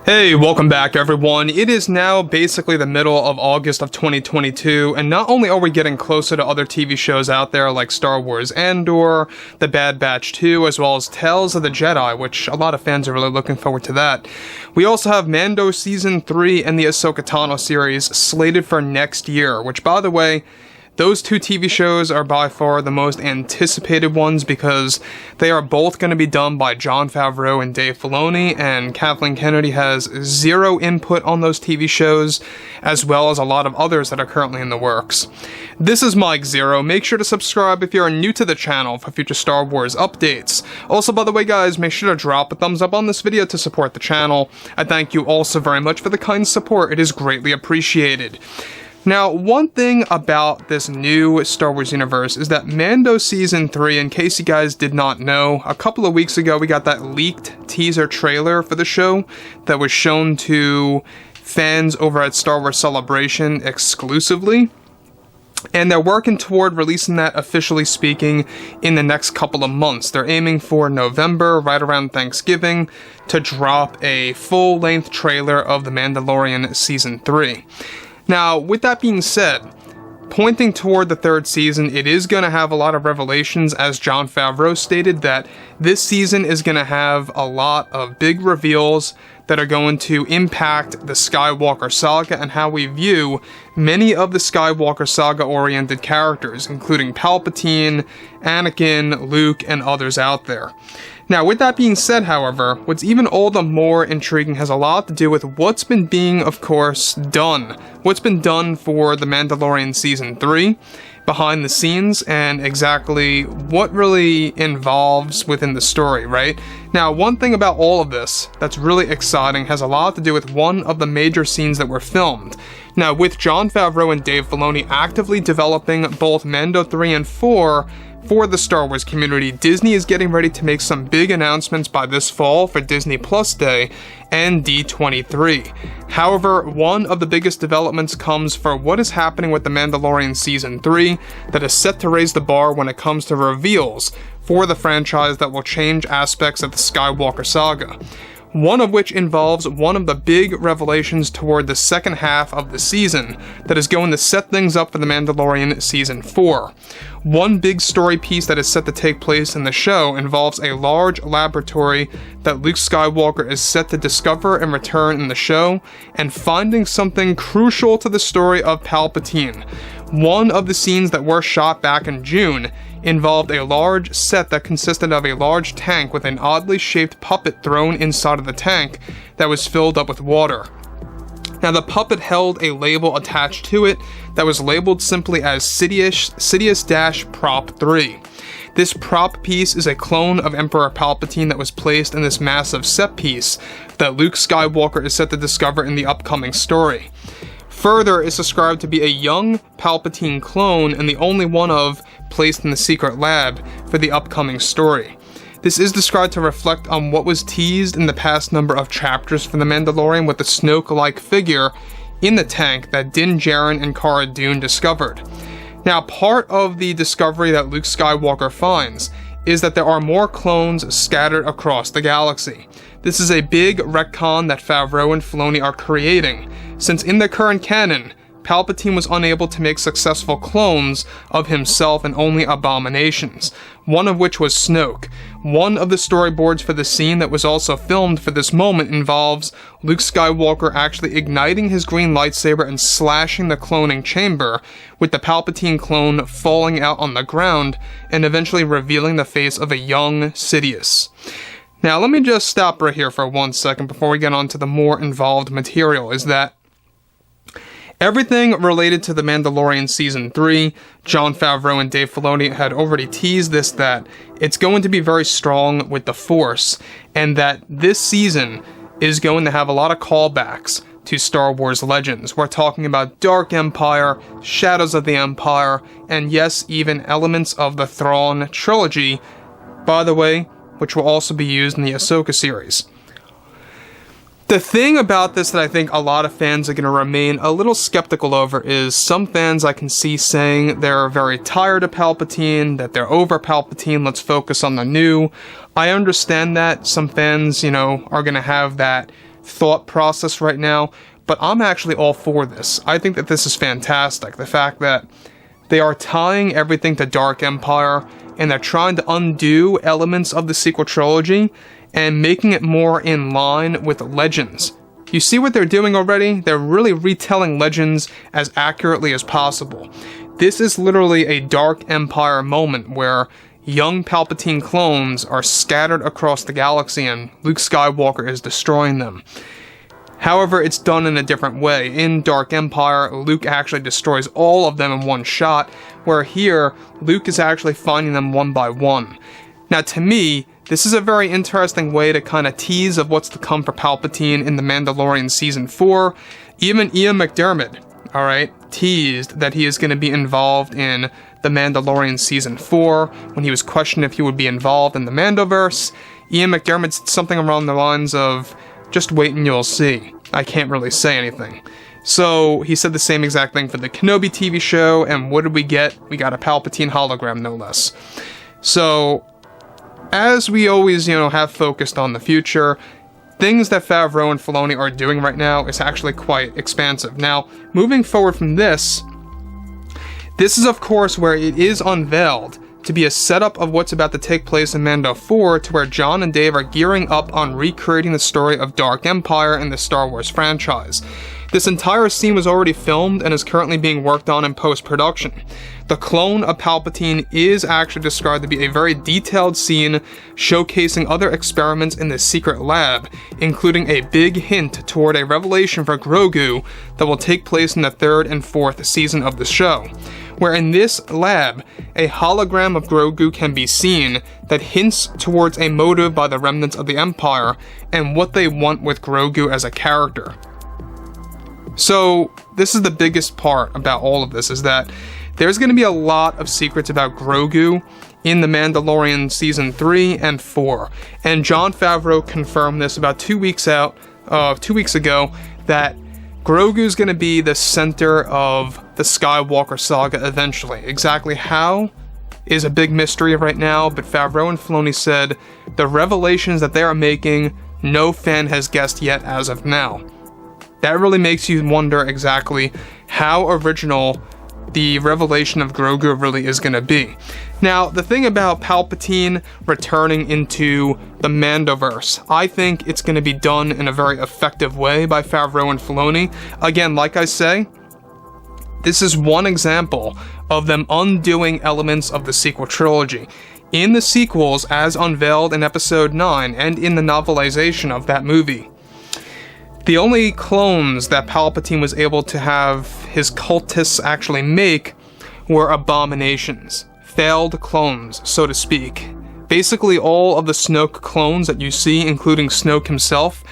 Hey, welcome back everyone. It is now basically the middle of August of 2022, and not only are we getting closer to other TV shows out there like Star Wars Andor, The Bad Batch 2, as well as Tales of the Jedi, which a lot of fans are really looking forward to that. We also have Mando Season 3 and the Ahsoka Tano series slated for next year, which, by the way, those two TV shows are by far the most anticipated ones because they are both going to be done by Jon Favreau and Dave Filoni, and Kathleen Kennedy has zero input on those TV shows, as well as a lot of others that are currently in the works. This is Mike Zero. Make sure to subscribe if you are new to the channel for future Star Wars updates. Also, by the way guys, make sure to drop a thumbs up on this video to support the channel. I thank you also very much for the kind support. It is greatly appreciated. Now, one thing about this new Star Wars universe is that Mando Season 3, in case you guys did not know, a couple of weeks ago we got that leaked teaser trailer for the show that was shown to fans over at Star Wars Celebration exclusively. And they're working toward releasing that, officially speaking, in the next couple of months. They're aiming for November, right around Thanksgiving, to drop a full-length trailer of The Mandalorian Season 3. Now, with that being said, pointing toward the third season, it is going to have a lot of revelations, as Jon Favreau stated that this season is going to have a lot of big reveals that are going to impact the Skywalker saga and how we view many of the Skywalker saga-oriented characters, including Palpatine, Anakin, Luke, and others out there. Now, with that being said, however, what's even all the more intriguing has a lot to do with what's been being, of course, done. What's been done for The Mandalorian Season 3, behind the scenes, and exactly what really involves within the story, right? Now, one thing about all of this that's really exciting has a lot to do with one of the major scenes that were filmed. Now, with Jon Favreau and Dave Filoni actively developing both Mando 3 and 4 for the Star Wars community, Disney is getting ready to make some big announcements by this fall for Disney Plus Day and D23. However, one of the biggest developments comes for what is happening with The Mandalorian Season 3 that is set to raise the bar when it comes to reveals for the franchise that will change aspects of the Skywalker saga. One of which involves one of the big revelations toward the second half of the season that is going to set things up for The Mandalorian Season 4. One big story piece that is set to take place in the show involves a large laboratory that Luke Skywalker is set to discover and return in the show, and finding something crucial to the story of Palpatine. One of the scenes that were shot back in June involved a large set that consisted of a large tank with an oddly shaped puppet thrown inside of the tank that was filled up with water. Now, the puppet held a label attached to it that was labeled simply as Sidious-Prop 3. This prop piece is a clone of Emperor Palpatine that was placed in this massive set piece that Luke Skywalker is set to discover in the upcoming story. Further, it's described to be a young Palpatine clone and the only one of placed in the secret lab for the upcoming story. This is described to reflect on what was teased in the past number of chapters for The Mandalorian with the Snoke-like figure in the tank that Din Djarin and Cara Dune discovered. Now, part of the discovery that Luke Skywalker finds is that there are more clones scattered across the galaxy. This is a big retcon that Favreau and Filoni are creating, since in the current canon, Palpatine was unable to make successful clones of himself and only abominations, one of which was Snoke. One of the storyboards for the scene that was also filmed for this moment involves Luke Skywalker actually igniting his green lightsaber and slashing the cloning chamber, with the Palpatine clone falling out on the ground and eventually revealing the face of a young Sidious. Now, let me just stop right here for 1 second before we get on to the more involved material, is that everything related to The Mandalorian Season 3, Jon Favreau and Dave Filoni had already teased this, that it's going to be very strong with the Force, and that this season is going to have a lot of callbacks to Star Wars Legends. We're talking about Dark Empire, Shadows of the Empire, and yes, even elements of the Thrawn trilogy, by the way, which will also be used in the Ahsoka series. The thing about this that I think a lot of fans are going to remain a little skeptical over is some fans I can see saying they're very tired of Palpatine, that they're over Palpatine, let's focus on the new. I understand that some fans, are going to have that thought process right now, but I'm actually all for this. I think that this is fantastic. The fact that they are tying everything to Dark Empire, and they're trying to undo elements of the sequel trilogy and making it more in line with Legends. You see what they're doing already? They're really retelling Legends as accurately as possible. This is literally a Dark Empire moment where young Palpatine clones are scattered across the galaxy and Luke Skywalker is destroying them. However, it's done in a different way. In Dark Empire, Luke actually destroys all of them in one shot, where here, Luke is actually finding them one by one. Now, to me, this is a very interesting way to kind of tease of what's to come for Palpatine in The Mandalorian Season 4. Even Ian McDiarmid, alright, teased that he is going to be involved in The Mandalorian Season 4, when he was questioned if he would be involved in the Mandoverse. Ian McDiarmid said something around the lines of, "Just wait and you'll see." I can't really say anything. So, he said the same exact thing for the Kenobi TV show, and what did we get? We got a Palpatine hologram, no less. So, as we always, have focused on the future, things that Favreau and Filoni are doing right now is actually quite expansive. Now, moving forward from this is of course where it is unveiled to be a setup of what's about to take place in Mando 4, to where John and Dave are gearing up on recreating the story of Dark Empire in the Star Wars franchise. This entire scene was already filmed and is currently being worked on in post-production. The clone of Palpatine is actually described to be a very detailed scene showcasing other experiments in the secret lab, including a big hint toward a revelation for Grogu that will take place in the 3rd and 4th season of the show, where in this lab, a hologram of Grogu can be seen that hints towards a motive by the remnants of the Empire and what they want with Grogu as a character. So, this is the biggest part about all of this, is that there's going to be a lot of secrets about Grogu in The Mandalorian Season 3 and 4. And Jon Favreau confirmed this about 2 weeks ago, that Grogu's going to be the center of the Skywalker saga eventually. Exactly how is a big mystery right now, but Favreau and Filoni said the revelations that they are making, no fan has guessed yet as of now. That really makes you wonder exactly how original the revelation of Grogu really is going to be. Now, the thing about Palpatine returning into the Mandoverse, I think it's going to be done in a very effective way by Favreau and Filoni. Again, like I say, this is one example of them undoing elements of the sequel trilogy. In the sequels, as unveiled in Episode 9 and in the novelization of that movie, the only clones that Palpatine was able to have his cultists actually make were abominations. Failed clones, so to speak. Basically, all of the Snoke clones that you see, including Snoke himself,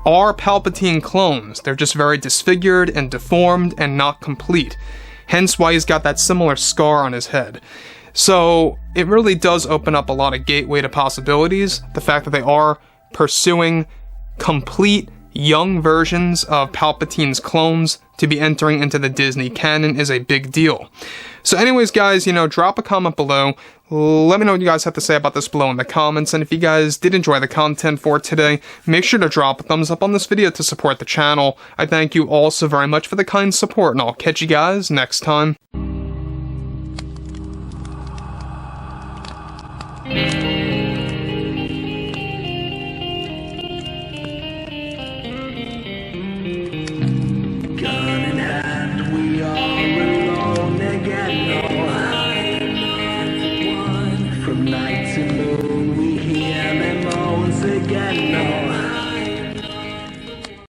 are Palpatine clones. They're just very disfigured and deformed and not complete. Hence why he's got that similar scar on his head. So, it really does open up a lot of gateway to possibilities. The fact that they are pursuing complete young versions of Palpatine's clones to be entering into the Disney canon is a big deal. So anyways, guys, drop a comment below. Let me know what you guys have to say about this below in the comments, and if you guys did enjoy the content for today, make sure to drop a thumbs up on this video to support the channel. I thank you all so very much for the kind support, and I'll catch you guys next time. Night to moon, we hear them moans again.